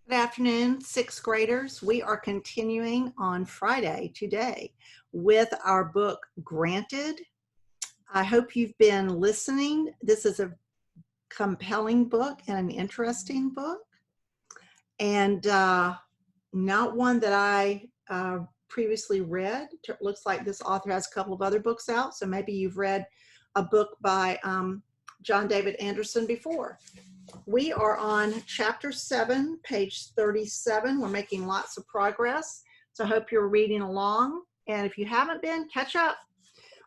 Good afternoon, sixth graders. We are continuing on Friday today with our book, Granted. I hope you've been listening. This is a compelling book and an interesting book, and not one that I previously read. It looks like this author has a couple of other books out, so maybe you've read a book by John David Anderson before. We are on chapter 7, page 37. We're making lots of progress, so I hope you're reading along. And if you haven't been, catch up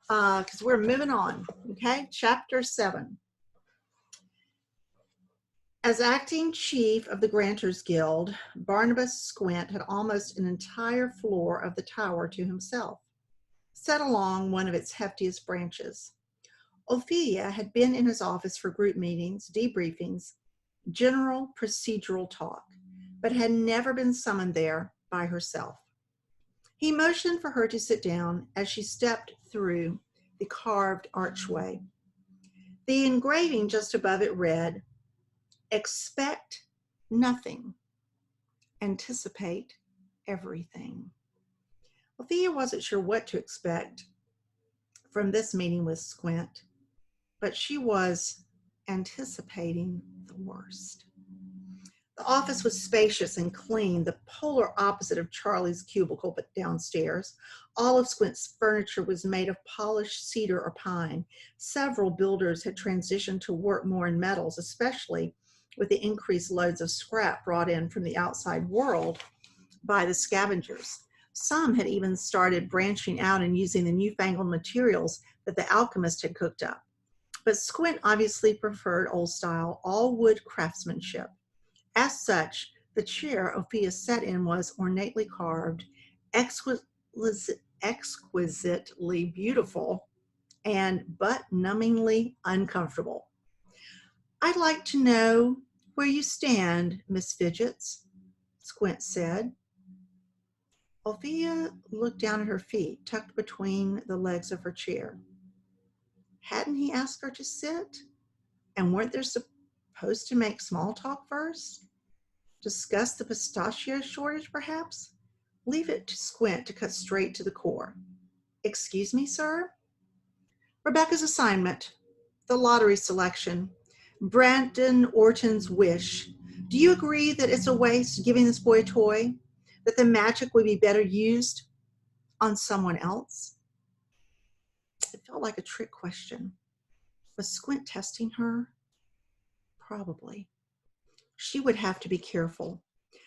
because we're moving on. Okay, chapter 7. As acting chief of the Granters Guild, Barnabas Squint had almost an entire floor of the tower to himself, set along one of its heftiest branches. Ophelia had been in his office for group meetings, debriefings, general procedural talk, but had never been summoned there by herself. He motioned for her to sit down as she stepped through the carved archway. The engraving just above it read, "Expect nothing, anticipate everything." Ophelia wasn't sure what to expect from this meeting with Squint, but she was anticipating the worst. The office was spacious and clean, the polar opposite of Charlie's cubicle, but downstairs. All of Squint's furniture was made of polished cedar or pine. Several builders had transitioned to work more in metals, especially with the increased loads of scrap brought in from the outside world by the scavengers. Some had even started branching out and using the newfangled materials that the alchemist had cooked up. But Squint obviously preferred old-style, all-wood craftsmanship. As such, the chair Ophelia sat in was ornately carved, exquisitely beautiful, and butt-numbingly uncomfortable. "I'd like to know where you stand, Miss Fidgets," Squint said. Ophelia looked down at her feet, tucked between the legs of her chair. Hadn't he asked her to sit? And weren't they supposed to make small talk first? Discuss the pistachio shortage, perhaps? Leave it to Squint to cut straight to the core. "Excuse me, sir?" "Rebecca's assignment, the lottery selection, Brandon Orton's wish. Do you agree that it's a waste giving this boy a toy? That the magic would be better used on someone else?" It felt like a trick question. Was Squint testing her? Probably. She would have to be careful.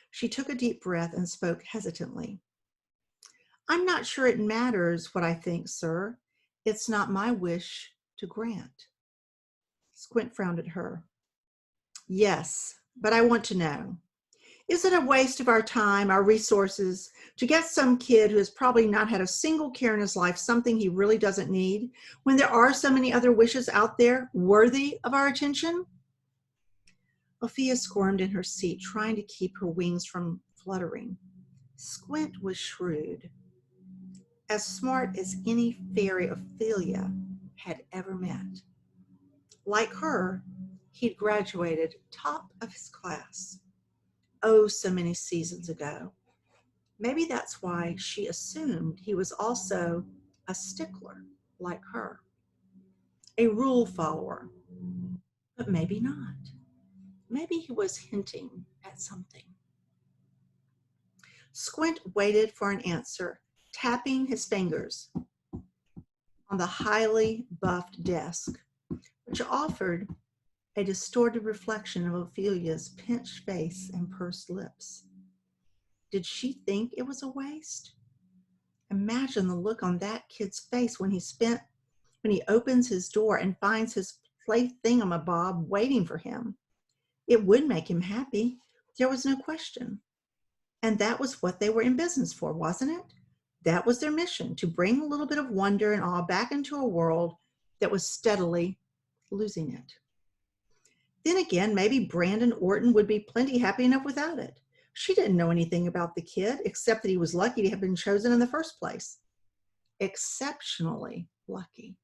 She took a deep breath and spoke hesitantly. "I'm not sure it matters what I think, sir. It's not my wish to grant." Squint frowned at her. "Yes, but I want to know. Is it a waste of our time, our resources, to get some kid who has probably not had a single care in his life something he really doesn't need, when there are so many other wishes out there worthy of our attention?" Ophelia squirmed in her seat, trying to keep her wings from fluttering. Squint was shrewd, as smart as any fairy Ophelia had ever met. Like her, he'd graduated top of his class. Oh, so many seasons ago. Maybe that's why she assumed he was also a stickler like her, a rule follower. But maybe not. Maybe he was hinting at something. Squint waited for an answer, tapping his fingers on the highly buffed desk, which offered a distorted reflection of Ophelia's pinched face and pursed lips. Did she think it was a waste? Imagine the look on that kid's face when he opens his door and finds his play thingamabob waiting for him. It would make him happy. There was no question. And that was what they were in business for, wasn't it? That was their mission, to bring a little bit of wonder and awe back into a world that was steadily losing it. Then again, maybe Brandon Orton would be plenty happy enough without it. She didn't know anything about the kid, except that he was lucky to have been chosen in the first place. Exceptionally lucky.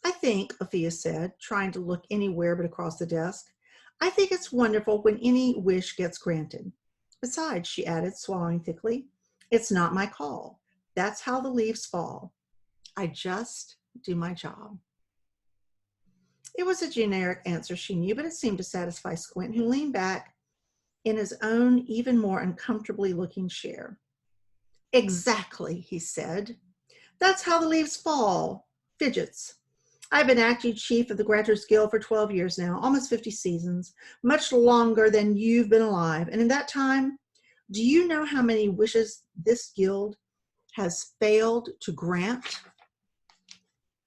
"I think," Ophelia said, trying to look anywhere but across the desk, I think it's wonderful when any wish gets granted. Besides, she added, swallowing thickly, it's not my call. That's how the leaves fall. I just do my job. It was a generic answer, she knew, but it seemed to satisfy Squint, who leaned back in his own even more uncomfortably looking chair. Exactly, he said. That's how the leaves fall. Fidgets. I've been acting chief of the Granters Guild for 12 years now, almost 50 seasons, much longer than you've been alive. And in that time, do you know how many wishes this guild has failed to grant?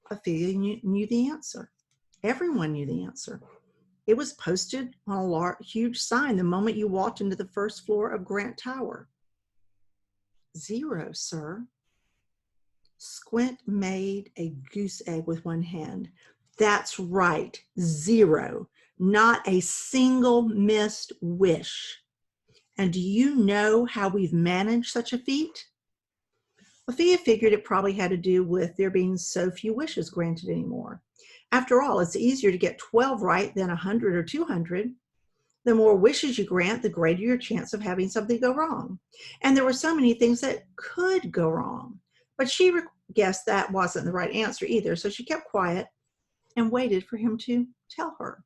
Ophelia knew the answer. Everyone knew the answer. It was posted on a huge sign the moment you walked into the first floor of Grant Tower. 0, sir. Squint made a goose egg with one hand. That's right, 0. Not a single missed wish. And do you know how we've managed such a feat? Ophelia figured it probably had to do with there being so few wishes granted anymore. After all, it's easier to get 12 right than 100 or 200. The more wishes you grant, the greater your chance of having something go wrong. And there were so many things that could go wrong. But she guessed that wasn't the right answer either, so she kept quiet and waited for him to tell her.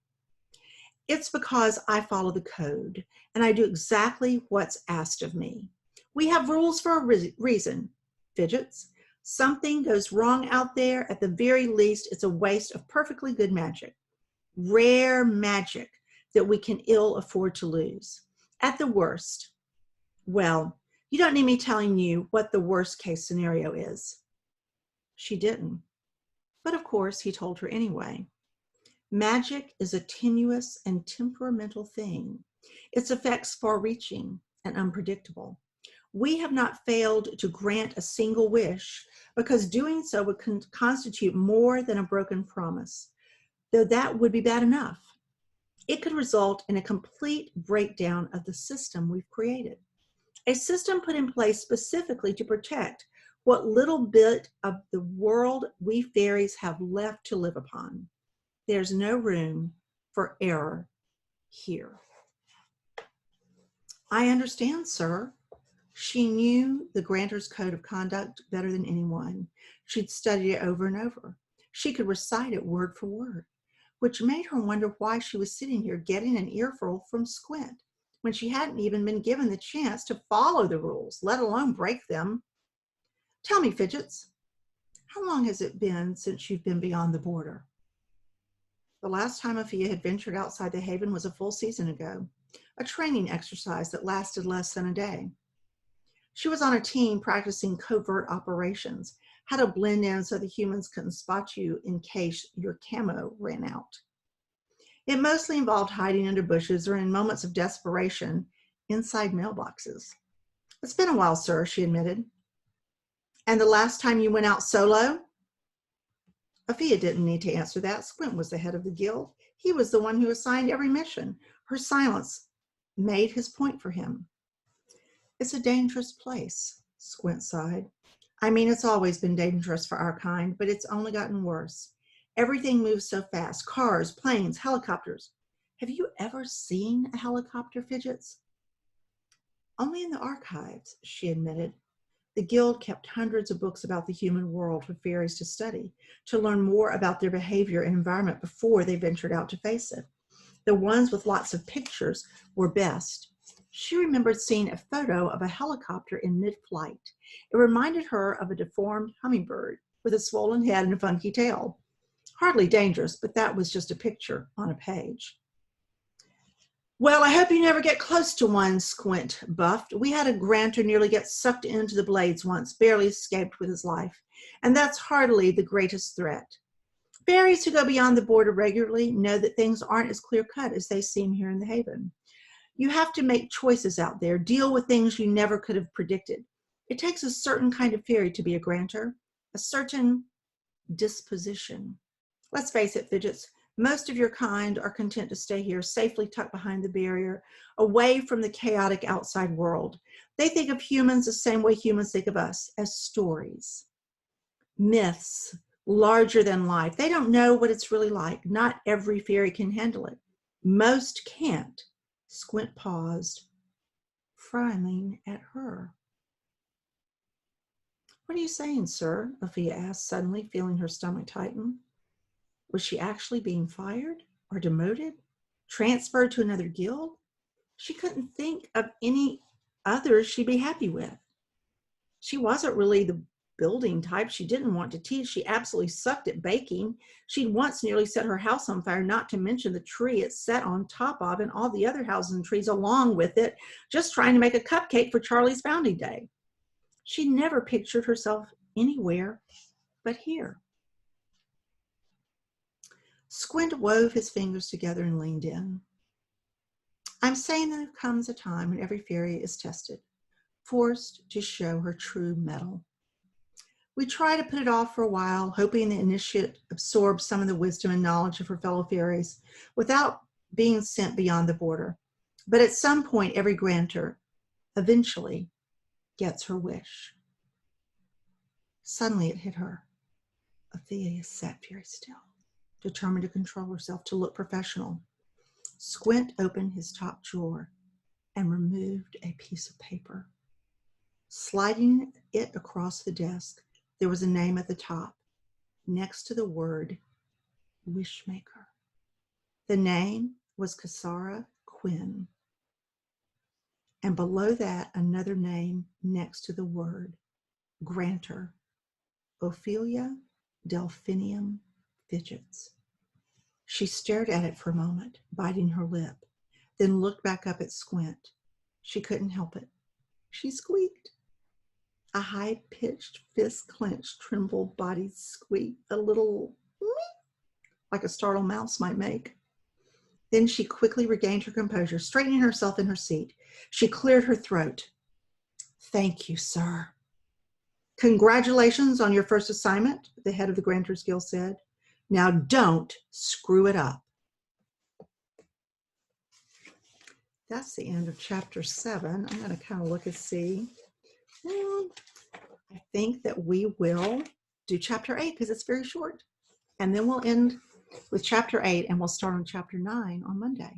It's because I follow the code, and I do exactly what's asked of me. We have rules for a reason, Fidgets. Something goes wrong out there, at the very least, it's a waste of perfectly good magic. Rare magic that we can ill afford to lose. At the worst, well, you don't need me telling you what the worst case scenario is. She didn't. But of course, he told her anyway. Magic is a tenuous and temperamental thing. Its effects far-reaching and unpredictable. We have not failed to grant a single wish because doing so would constitute more than a broken promise, though that would be bad enough. It could result in a complete breakdown of the system we've created. A system put in place specifically to protect what little bit of the world we fairies have left to live upon. There's no room for error here. I understand, sir. She knew the grantor's code of conduct better than anyone. She'd studied it over and over. She could recite it word for word, which made her wonder why she was sitting here getting an earful from Squint when she hadn't even been given the chance to follow the rules, let alone break them. Tell me, Fidgets, how long has it been since you've been beyond the border? The last time Ophelia had ventured outside the haven was a full season ago, a training exercise that lasted less than a day. She was on a team practicing covert operations, how to blend in so the humans couldn't spot you in case your camo ran out. It mostly involved hiding under bushes or in moments of desperation inside mailboxes. It's been a while, sir, she admitted. And the last time you went out solo? Ophelia didn't need to answer that. Squint was the head of the guild. He was the one who assigned every mission. Her silence made his point for him. It's a dangerous place, Squint sighed. I mean, it's always been dangerous for our kind, but it's only gotten worse. Everything moves so fast. Cars, planes, helicopters. Have you ever seen a helicopter, Fidgets? Only in the archives, she admitted. The guild kept hundreds of books about the human world for fairies to study, to learn more about their behavior and environment before they ventured out to face it. The ones with lots of pictures were best. She remembered seeing a photo of a helicopter in mid-flight. It reminded her of a deformed hummingbird with a swollen head and a funky tail. Hardly dangerous, but that was just a picture on a page. Well, I hope you never get close to one, Squint buffed. We had a grantor nearly get sucked into the blades once, barely escaped with his life. And that's hardly the greatest threat. Fairies who go beyond the border regularly know that things aren't as clear-cut as they seem here in the Haven. You have to make choices out there, deal with things you never could have predicted. It takes a certain kind of fairy to be a grantor, a certain disposition. Let's face it, Fidgets, most of your kind are content to stay here, safely tucked behind the barrier, away from the chaotic outside world. They think of humans the same way humans think of us, as stories, myths, larger than life. They don't know what it's really like. Not every fairy can handle it. Most can't. Squint paused, frowning at her. What are you saying, sir? Ophelia asked, suddenly feeling her stomach tighten. Was she actually being fired or demoted? Transferred to another guild? She couldn't think of any others she'd be happy with. She wasn't really the building type. She didn't want to teach. She absolutely sucked at baking. She'd once nearly set her house on fire, not to mention the tree it sat on top of and all the other houses and trees along with it, just trying to make a cupcake for Charlie's founding day. She never pictured herself anywhere but here. Squint wove his fingers together and leaned in. I'm saying that there comes a time when every fairy is tested, forced to show her true mettle. We try to put it off for a while, hoping the initiate absorbs some of the wisdom and knowledge of her fellow fairies without being sent beyond the border. But at some point, every grantor eventually gets her wish. Suddenly it hit her. Ophelia sat very still, determined to control herself, to look professional. Squint opened his top drawer and removed a piece of paper. Sliding it across the desk, there was a name at the top, next to the word Wishmaker. The name was Cassara Quinn, and below that, another name next to the word Grantor, Ophelia Delphinium Fidgets. She stared at it for a moment, biting her lip, then looked back up at Squint. She couldn't help it. She squeaked. A high-pitched, fist-clenched, tremble-bodied squeak, a little like a startled mouse might make. Then she quickly regained her composure, straightening herself in her seat. She cleared her throat. Thank you, sir. Congratulations on your first assignment, the head of the Grantors Guild said. Now don't screw it up. That's the end of chapter 7. I'm going to kind of look and see. I think that we will do chapter 8 because it's very short. And then we'll end with chapter 8 and we'll start on chapter 9 on Monday.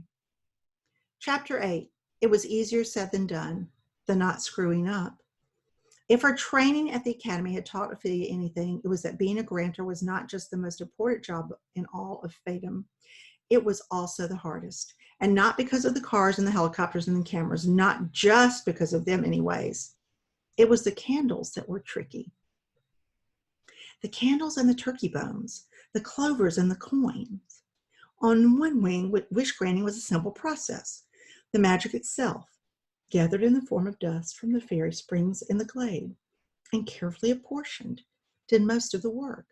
Chapter 8, it was easier said than done, the not screwing up. If her training at the academy had taught Ophelia anything, it was that being a grantor was not just the most important job in all of Fatum. It was also the hardest. And not because of the cars and the helicopters and the cameras, not just because of them anyways. It was the candles that were tricky. The candles and the turkey bones, the clovers and the coins. On one wing, wish granting was a simple process. The magic itself, gathered in the form of dust from the fairy springs in the glade, and carefully apportioned, did most of the work.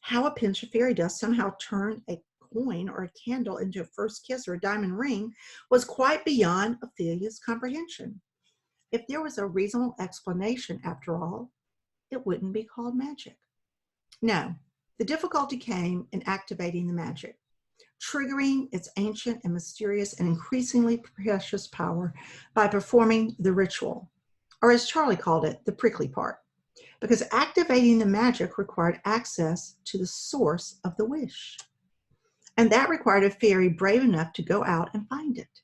How a pinch of fairy dust somehow turned a coin or a candle into a first kiss or a diamond ring was quite beyond Ophelia's comprehension. If there was a reasonable explanation, after all, it wouldn't be called magic. No, the difficulty came in activating the magic, triggering its ancient and mysterious and increasingly precious power by performing the ritual, or as Charlie called it, the prickly part, because activating the magic required access to the source of the wish. And that required a fairy brave enough to go out and find it.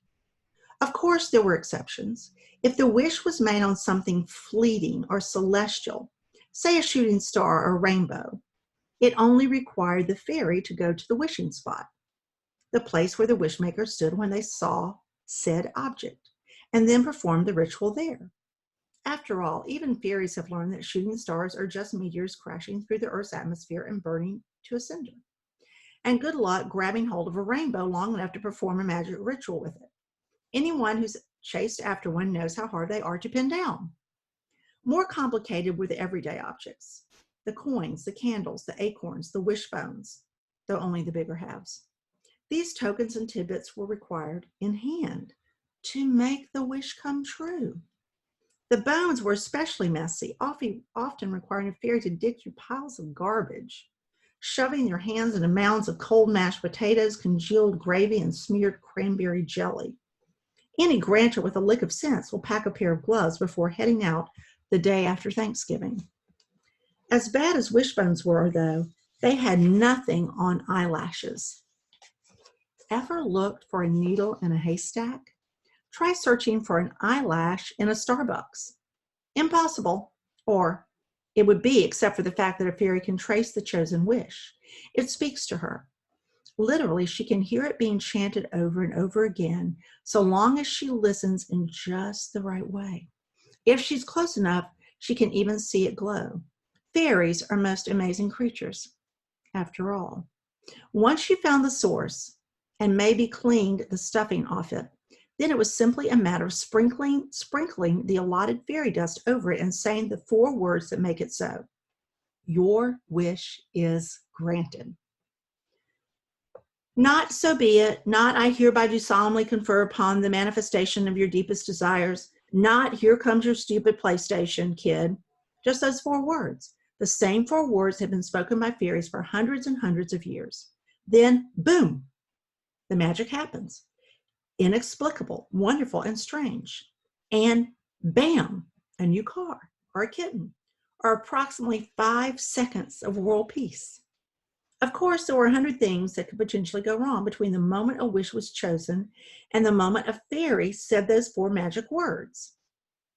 Of course, there were exceptions. If the wish was made on something fleeting or celestial, say a shooting star or a rainbow, it only required the fairy to go to the wishing spot, the place where the wishmaker stood when they saw said object, and then performed the ritual there. After all, even fairies have learned that shooting stars are just meteors crashing through the Earth's atmosphere and burning to a cinder. And good luck grabbing hold of a rainbow long enough to perform a magic ritual with it. Anyone who's chased after one knows how hard they are to pin down. More complicated were the everyday objects, the coins, the candles, the acorns, the wishbones, though only the bigger halves. These tokens and tidbits were required in hand to make the wish come true. The bones were especially messy, often requiring a fairy to dig through piles of garbage, shoving their hands into mounds of cold mashed potatoes, congealed gravy, and smeared cranberry jelly. Any grantor with a lick of sense will pack a pair of gloves before heading out the day after Thanksgiving. As bad as wishbones were, though, they had nothing on eyelashes. Ever looked for a needle in a haystack? Try searching for an eyelash in a Starbucks. Impossible. Or it would be, except for the fact that a fairy can trace the chosen wish. It speaks to her. Literally, she can hear it being chanted over and over again, so long as she listens in just the right way. If she's close enough, she can even see it glow. Fairies are most amazing creatures, after all. Once she found the source and maybe cleaned the stuffing off it, then it was simply a matter of sprinkling the allotted fairy dust over it and saying the 4 words that make it so. Your wish is granted. Not so be it, not I hereby do solemnly confer upon the manifestation of your deepest desires, not here comes your stupid PlayStation, kid. Just those 4 words. The same 4 words have been spoken by fairies for hundreds and hundreds of years. Then, boom, the magic happens. Inexplicable, wonderful, and strange. And bam, a new car or a kitten, or approximately 5 seconds of world peace. Of course, there were 100 things that could potentially go wrong between the moment a wish was chosen and the moment a fairy said those 4 magic words.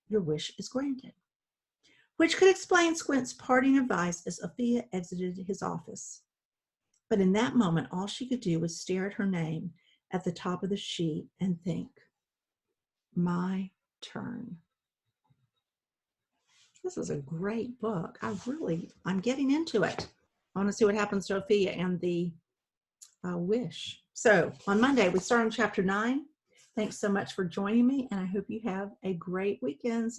Your wish is granted. Which could explain Squint's parting advice as Ophelia exited his office. But in that moment, all she could do was stare at her name at the top of the sheet and think, my turn. This is a great book. I'm getting into it. I want to see what happens to Ophelia and the wish. So on Monday, we start on chapter 9. Thanks so much for joining me, and I hope you have a great weekend.